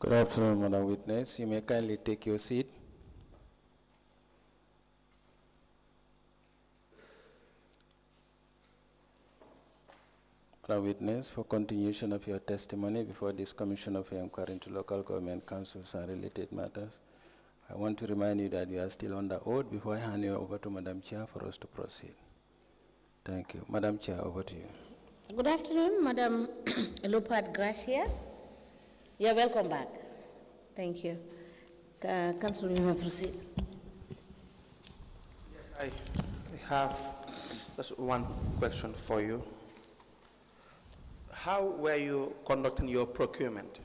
Good afternoon, Madam Witness. You may kindly take your seat. Madam Witness, for continuation of your testimony before this Commission of Inquiry into Local Government Councils and related matters, I want to remind you that we are still under oath before I hand you over to Madam Chair for us to proceed. Thank you. Madam Chair, over to you. Good afternoon, Madam Lupard Gracia. You're welcome back. Thank you. Councillor, you may proceed. Yes, I have just one question for you. How were you conducting your procurement?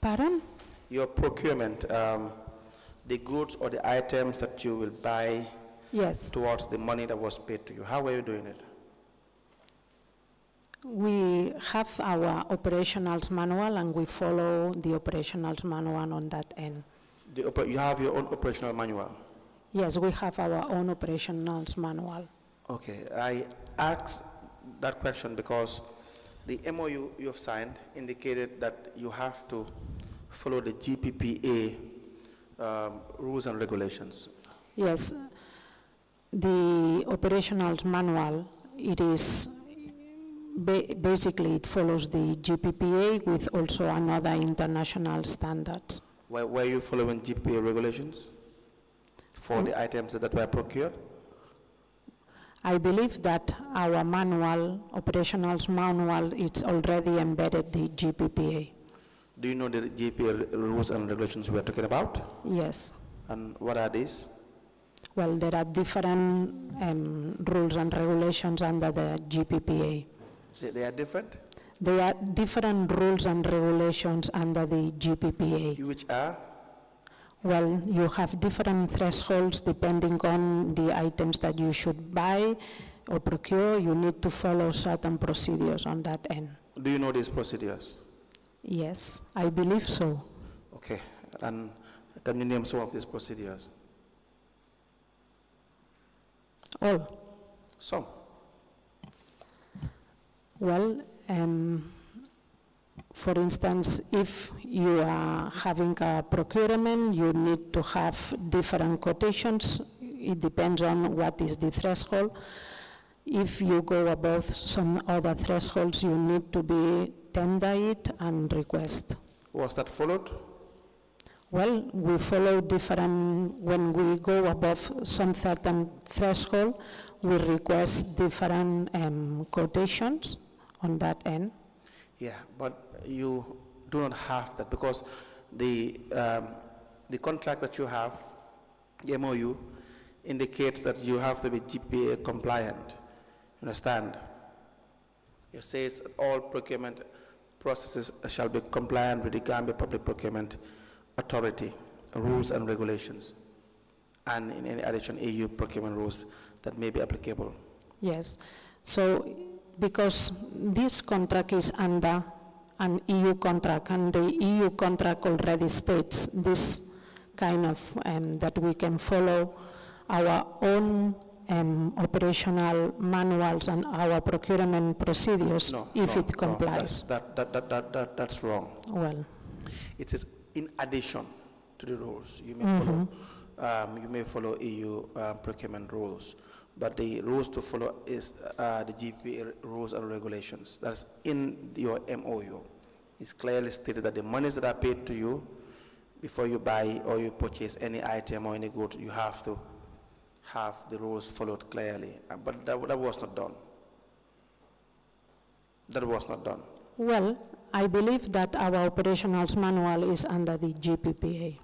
Pardon? Your procurement, the goods or the items that you will buy. Yes. Towards the money that was paid to you. How were you doing it? We have our operationals manual and we follow the operationals manual on that end. You have your own operational manual? Yes, we have our own operationals manual. Okay, I asked that question because the MOU you have signed indicated that you have to follow the GPPA rules and regulations. Yes, the operationals manual, it is basically it follows the GPPA with also another international standards. Were you following GPPA regulations for the items that were procured? I believe that our manual, operationals manual, it's already embedded the GPPA. Do you know the GPPA rules and regulations we are talking about? Yes. And what are these? Well, there are different rules and regulations under the GPPA. They are different? There are different rules and regulations under the GPPA. Which are? Well, you have different thresholds depending on the items that you should buy or procure. You need to follow certain procedures on that end. Do you know these procedures? Yes, I believe so. Okay, and can you name some of these procedures? All. Some. Well, for instance, if you are having a procurement, you need to have different quotations. It depends on what is the threshold. If you go above some other thresholds, you need to be tender it and request. Was that followed? Well, we follow different, when we go above some certain threshold, we request different quotations on that end. Yeah, but you do not have that because the contract that you have, the MOU, indicates that you have to be GPA compliant. Understand? It says that all procurement processes shall be compliant with the Gambia Public Procurement Authority rules and regulations, and in any addition EU procurement rules that may be applicable. Yes, so because this contract is under an EU contract and the EU contract already states this kind of, that we can follow our own operational manuals and our procurement procedures if it complies. That's wrong. Well, it says in addition to the rules you may follow. You may follow EU procurement rules, but the rules to follow is the GPA rules and regulations. That's in your MOU. It's clearly stated that the monies that are paid to you before you buy or you purchase any item or any good, you have to have the rules followed clearly. But that was not done. That was not done. well, I believe that our operationals manual is under the GPPA.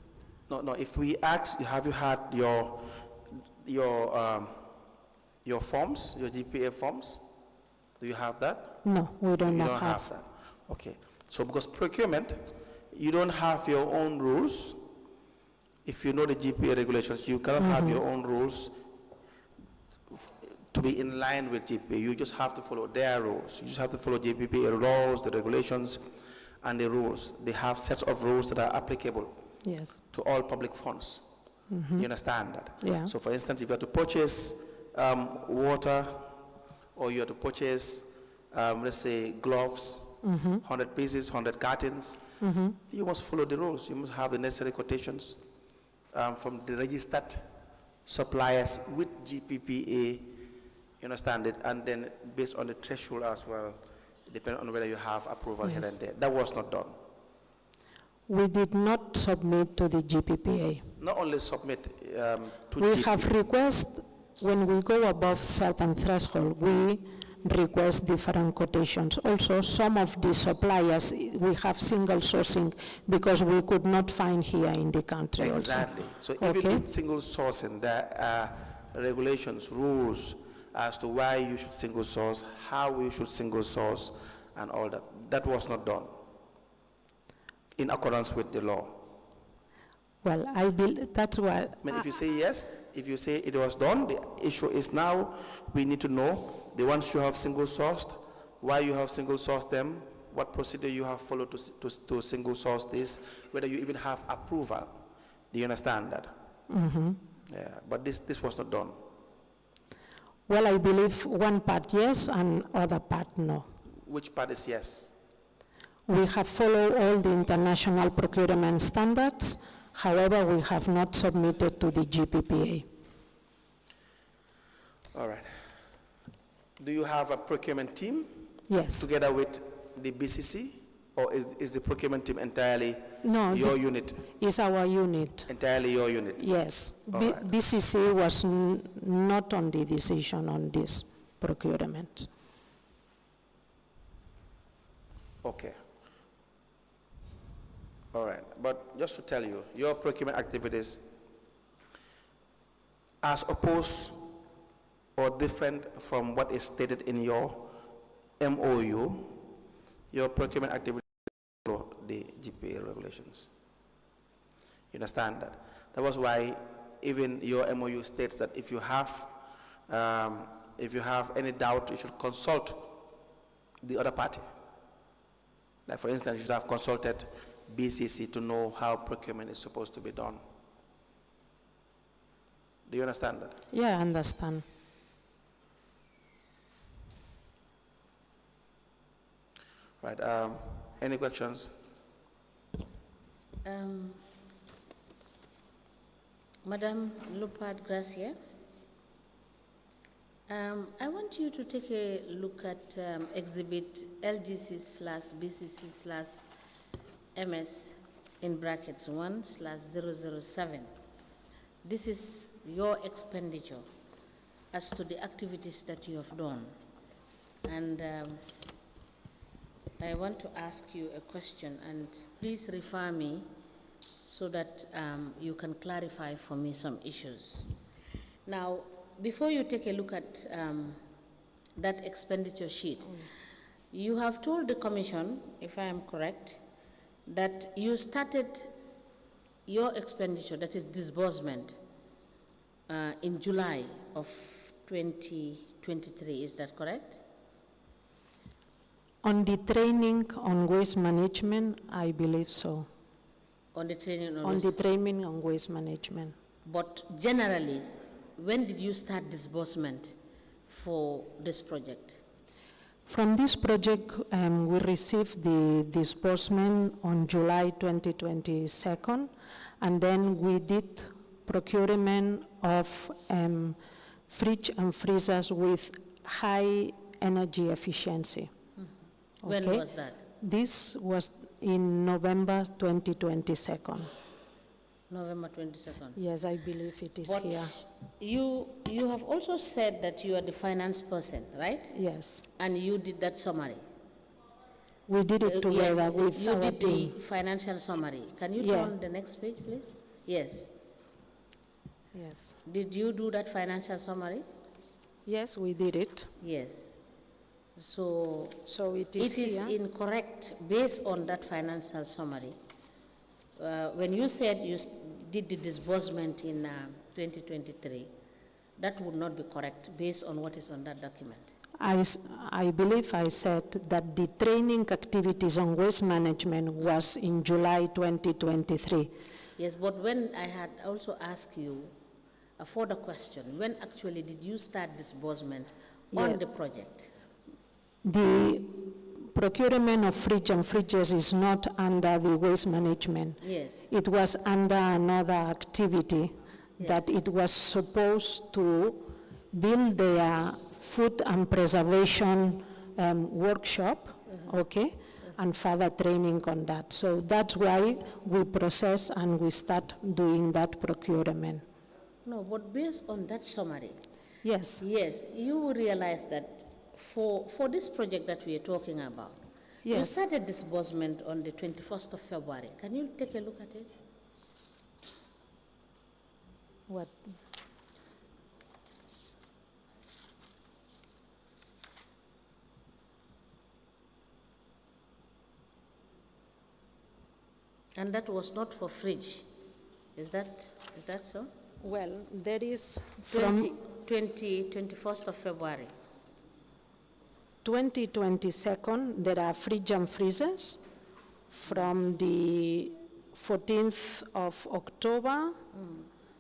No. If we ask, have you had your forms, your GPA forms? Do you have that? No, we don't have that. Okay. So because procurement, you don't have your own rules. If you know the GPA regulations, you cannot have your own rules to be in line with GPA. You just have to follow their rules. You just have to follow GPA laws, the regulations, and the rules. They have sets of rules that are applicable to all public funds. You understand that? Yeah. So for instance, if you have to purchase water, or you have to purchase, let's say, gloves, 100 pieces, 100 cartons, you must follow the rules. You must have the necessary quotations from the registered suppliers with GPPA, you understand it, and then based on the threshold as well, depending on whether you have approval here and there. That was not done. We did not submit to the GPPA. Not only submit to We GP. have request, when we go above certain threshold, we request different quotations. Also, some of the suppliers, we have single sourcing because we could not find here in the country. Exactly. Also. So even with single sourcing, there are regulations, rules as to why you should single source, how you should single source, and all that. That was not done in accordance with the law. Well, I believe that's why. I mean, if you say yes, if you say it was done, the issue is now we need to know the ones you have single sourced, why you have single sourced them, what procedure you have followed to single source this, whether you even have approval. Do you understand that? Yeah, but this was not done. Well, I believe one part yes and other part no. Which part is yes? We have followed all the international procurement standards. However, we have not submitted to the GPPA. All right. Do you have a procurement team? Yes. Together with the B.C.C., or is the procurement team entirely your unit? It's our unit. Entirely your unit? Yes. Right. B.C.C. was not on the decision on this procurement. Okay. All right. But just to tell you, your procurement activities, as opposed or different from what is stated in your MOU, your procurement activities follow the GPA regulations. You understand that? That was why even your MOU states that if you have any doubt, you should consult the other party. Like for instance, you should have consulted B.C.C. to know how procurement is supposed to be done. Do you understand that? Yeah, I understand. Right. Any questions? Madam Lupard Gracia, I want you to take a look at exhibit LGC/BCC/MS in brackets 1/007. This is your expenditure as to the activities that you have done. And I want to ask you a question, and please refer me so that you can clarify for me some issues. Now, before you take a look at that expenditure sheet, you have told the Commission, if I am correct, that you started your expenditure, that is disbursement, in July of 2023, is that correct? On the training on waste management, I believe so. On the training on the training on waste management. But generally, when did you start disbursement for this project? From this project, we received the disbursement on July 2022, and then we did procurement of fridge and freezers with high energy efficiency. When Okay? was that? This was in November 2022. November 22nd. Yes, I believe it is But here. you have also said that you are the finance person, right? Yes. And you did that summary. We did it together with you our did team. the financial summary. Can you Yeah. turn the next page, please? Yes. Yes. Did you do that financial summary? Yes, we did it. Yes. So it is here. incorrect based on that financial summary. When you said you did the disbursement in 2023, that would not be correct based on what is on that document. I believe I said that the training activities on waste management was in July 2023. Yes, but when I had also asked you a further question, when actually did you start disbursement on the project? The procurement of fridge and fridges is not under the waste management. Yes. It was under another activity that it was supposed to build their food and preservation workshop, okay, and further training on that. So that's why we process and we start doing that procurement. No, but based on that summary, Yes, yes, you will realize that for this project that we are talking about, you yes. started disbursement on the 21st of February. Can you take a look at it? What? And that was not for fridge. Is that so? Well, there is from 21st of February. 2022, there are fridge and freezers. From the 14th of October,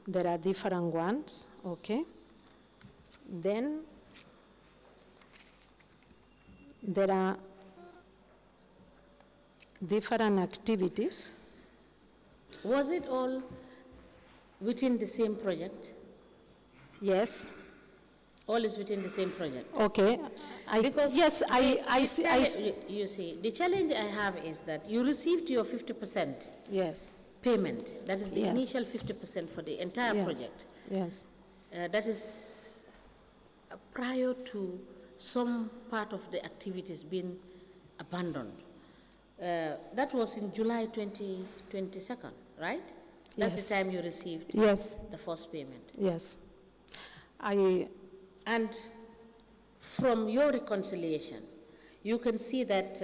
there are different ones, okay? Then there are different activities. Was it all within the same project? Yes, All is within the same project? okay. Because yes, you see, the challenge I have is that you received your 50% yes, payment. That is the Yes. initial 50% for the entire yes, project. yes, That is prior to some part of the activities being abandoned. That was in July 2022, right? That's Yes. the time you received yes, the first payment. yes. And from your reconciliation, you can see that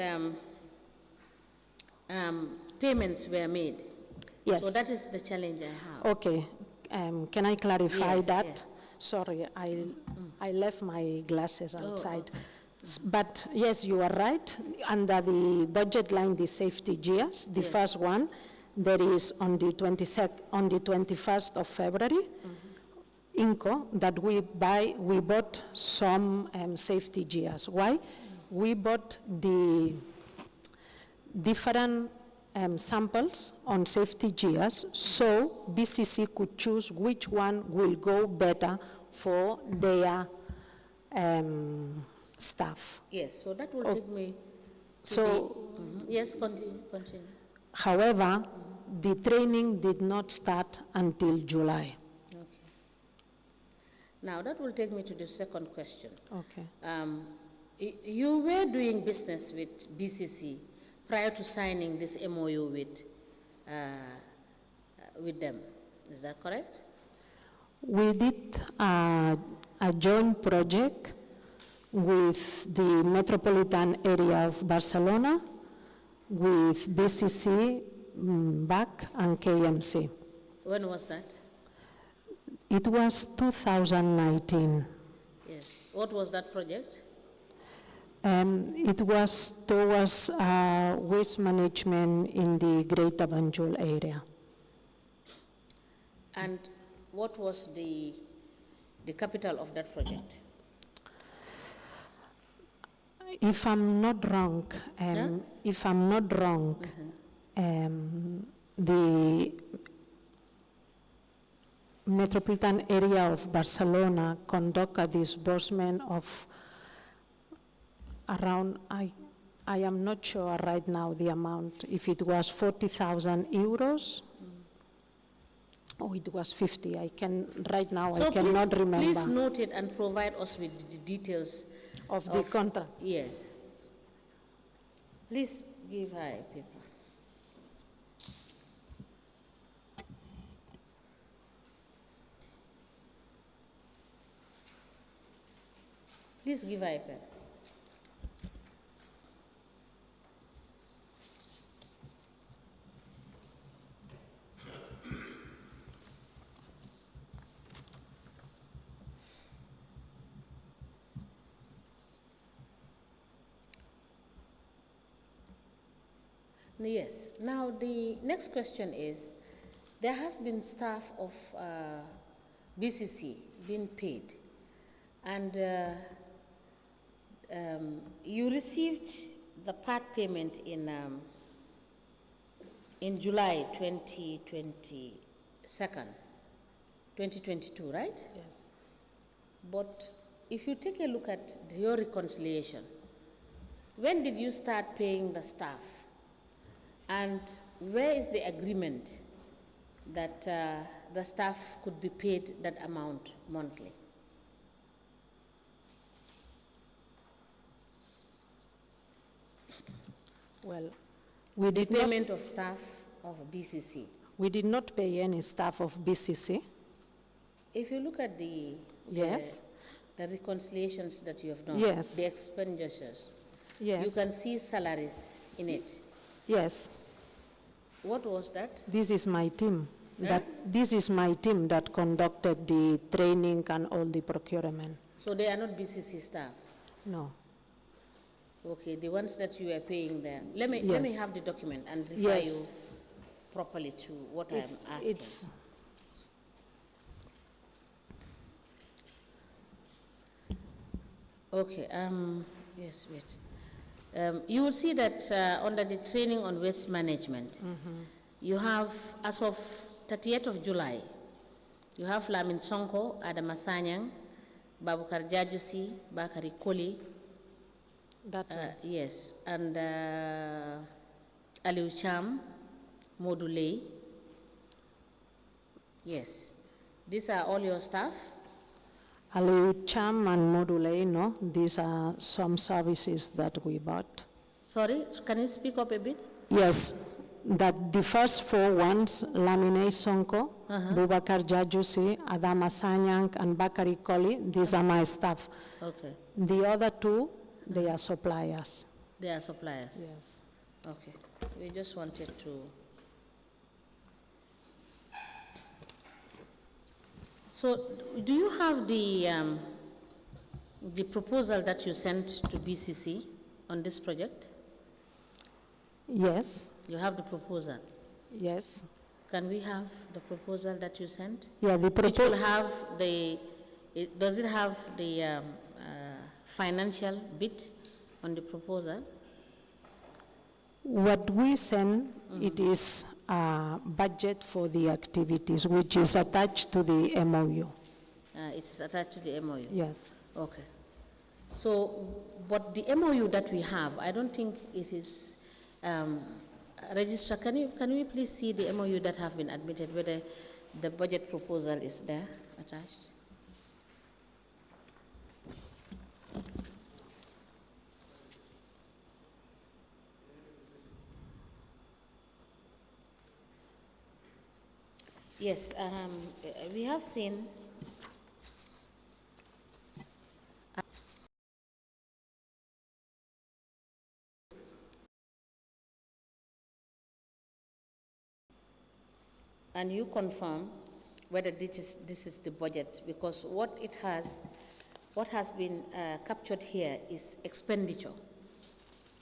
payments were made. Yes. So that is the challenge I have. Okay, can I clarify Yes, that? yes. Sorry, I left my glasses outside. okay. But yes, you are right. Under the budget line, the safety gears, the Yes. first one, there is on the 21st of February, INCO, that we bought some safety gears. Why? We bought the different samples on safety gears, so B.C.C could choose which one will go better for their staff. Yes, so that will take me to So, Yes, continue. however, the training did not start until July. Okay. Now that will take me to the second question. Okay. You were doing business with B.C.C prior to signing this MOU with them. Is that correct? We did a joint project with the metropolitan area of Barcelona, with B.C.C, BAC, and KMC. When was that? It was 2019. Yes. What was that project? It was towards waste management in the Greater Banjul area. And what was the capital of that project? If I'm not wrong, the metropolitan area of Barcelona conduct a disbursement of around, I am not sure right now the amount, if it was 40,000 euros or it was 50. I cannot remember. Please note it and provide us with the details of the contract. Yes. Please give her a paper. Please give her a pen. Yes. Now the next question is, there has been staff of B.C.C being paid, and you received the part payment in July 2022, right? Yes. But if you take a look at your reconciliation, when did you start paying the staff? And where is the agreement that the staff could be paid that amount monthly? Well, we The did not, payment of staff of BCC. we did not pay any staff of BCC. If you look at Yes. the reconciliations that you have done, Yes. the expenditures, Yes. you can see salaries in it. Yes. What was that? This is my team. Huh? This is my team that conducted the training and all the procurement. So they are not BCC staff. No. Okay, the ones that you are paying there. Let me Yes. have the document and refer Yes. you properly to what I am asking. It's Okay, yes, wait. You will see that under the training on waste management, you have, as of 30th of July, you have Lamin Sonko, Adam Asanyang, Babukar Jajusi, Bakari Koli, that one. yes, and Aliu Cham, Modulei. Yes, these are all your staff. Aliu Cham and Module, no, these are some services that we bought. Sorry, can you speak up a bit? Yes, that the first four ones, Lamine Sonko, Bubakar Jajusi, Adam Asanyang, and Bakari Koli, these are my staff. Okay, The other two, they are suppliers. they are suppliers. Yes. Okay, we just wanted to. So, do you have the proposal that you sent to BCC on this project? Yes, You have the proposal. yes. Can we have the proposal that you sent? Yeah, the Which will proposal. have does it have the financial bit on the proposal? What we send, it is a budget for the activities, which is attached to the MOU. It is attached to the MOU. Yes. Okay. So, but the MOU that we have, I don't think it is registered. Can we please see the MOU that have been admitted, whether the budget proposal is there attached? Yes, we have seen. And you confirm whether this is the budget, because what has been captured here is expenditure,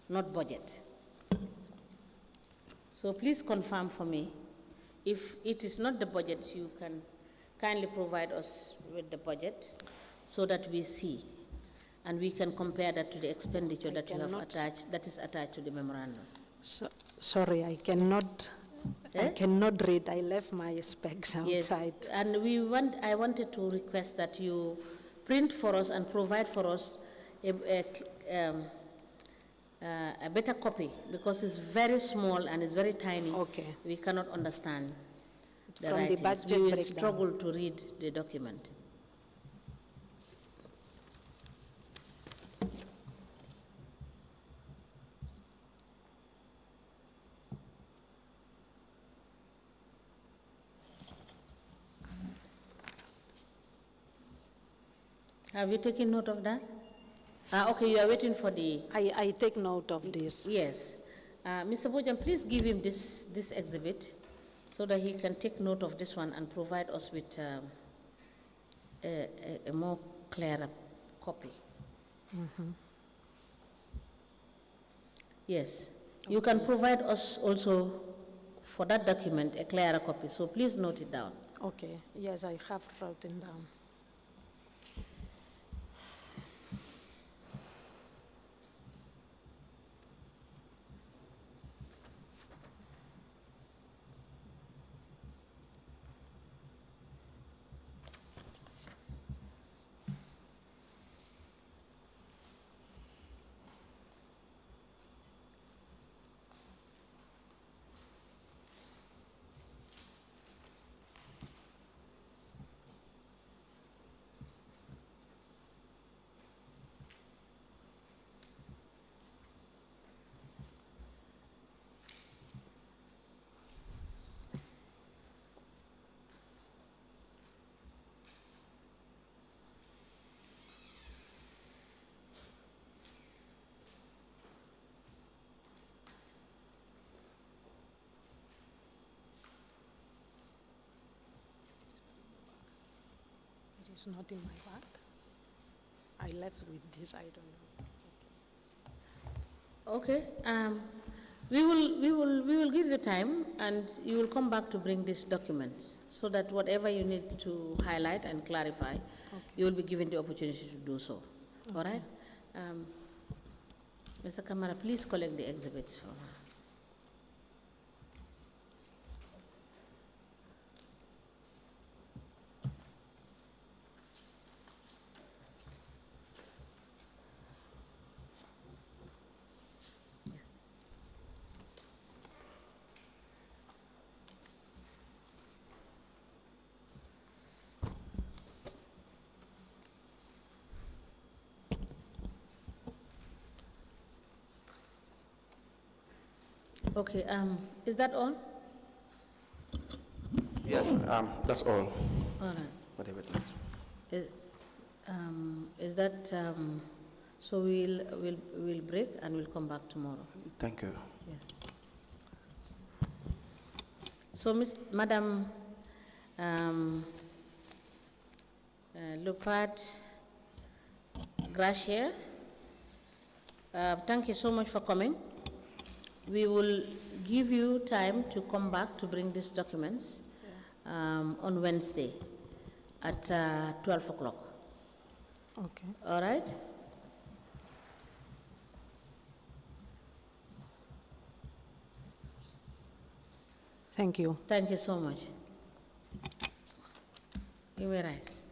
not budget. So please confirm for me. If it is not the budget, you can kindly provide us with the budget so that we see, and we can compare that to the expenditure that you have attached, that is attached to the memorandum. So, sorry, I cannot read. I left my specs outside. Yes, and I wanted to request that you print for us and provide for us a better copy, because it's very small and it's very tiny. Okay. We cannot understand the From the writings. budget We will breakdown. struggle to read the document. Have you taken note of that? Okay, you are waiting for the... I take note of this. Yes. Mr. Bojan, please give him this exhibit so that he can take note of this one and provide us with a more clearer copy. Yes. You can provide us also for that document a clearer copy, so please note it down. Okay, yes, I have written down. It's not in my bag. I left with this, I don't know. Okay, we will give you time, and you will come back to bring these documents, so that whatever you need to highlight and clarify, you will be given the opportunity to do so. All right? Mr. Kamara, please collect the exhibits for her. Okay, is that all? Yes, that's all. All right. Whatever it is. Is that, so we'll break and we'll come back tomorrow. Thank you. Yes. So, Madam Lupad Gracia, thank you so much for coming. We will give you time to come back to bring these documents on Wednesday at 12 o'clock. Okay. All right? Thank you. Thank you so much. You may rise.